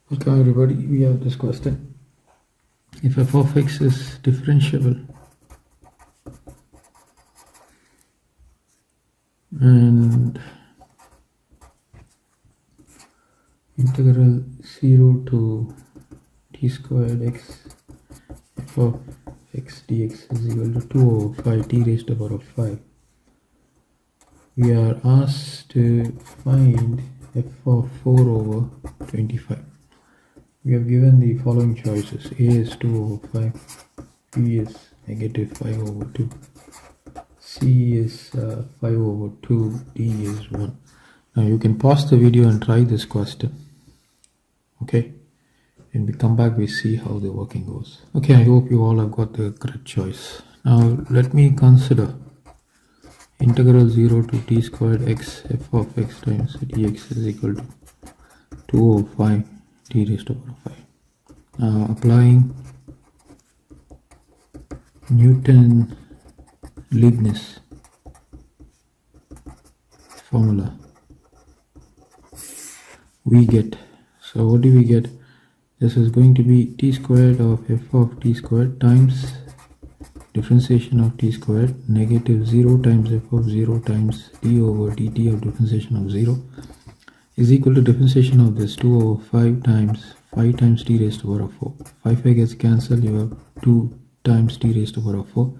Okay, everybody, we have this question. If f of x is differentiable and integral 0 to t squared x f of x dx is equal to 2 over 5 t raised to the power of 5, we are asked to find f of 4 over 25. We have given the following choices. A is 2 over 5, B is negative 5 over 2, C is 5 over 2, D is 1. Now you can pause the video and try this question. Okay, when we come back we see how the working goes. Okay, I hope you all have got the correct choice. Now let me consider integral 0 to t squared x f of x times dx is equal to 2 over 5 t raised to the power of 5. Now applying Newton-Leibniz formula, we get, so what do we get? This is going to be t squared of f of t squared times differentiation of t squared negative 0 times f of 0 times d over dt of differentiation of 0 is equal to differentiation of this 2 over 5 times 5 times t raised to the power of 4. 5 gets cancelled, you have 2 times t raised to the power of 4.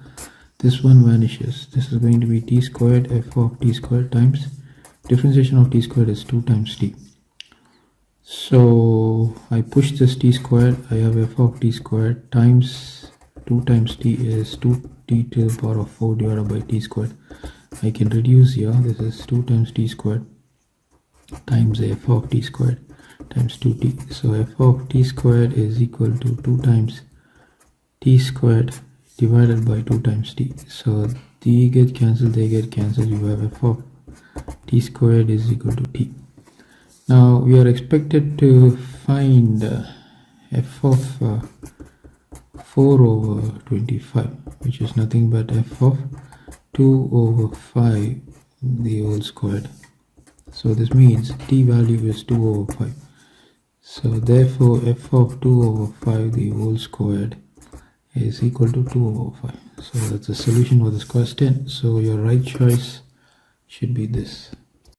This one vanishes. This is going to be t squared f of t squared times differentiation of t squared is 2 times t. So I push this t squared, I have f of t squared times 2 times t is 2t to the power of 4 divided by t squared. I can reduce here, this is 2 times t squared times f of t squared times 2t. So f of t squared is equal to 2 times t squared divided by 2 times t. So t get cancelled, they get cancelled, you have f of t squared is equal to t. Now we are expected to find f of 4 over 25, which is nothing but f of 2 over 5 the whole squared. So this means t value is 2 over 5. So therefore f of 2 over 5 the whole squared is equal to 2 over 5. So that's the solution for this question. So your right choice should be this.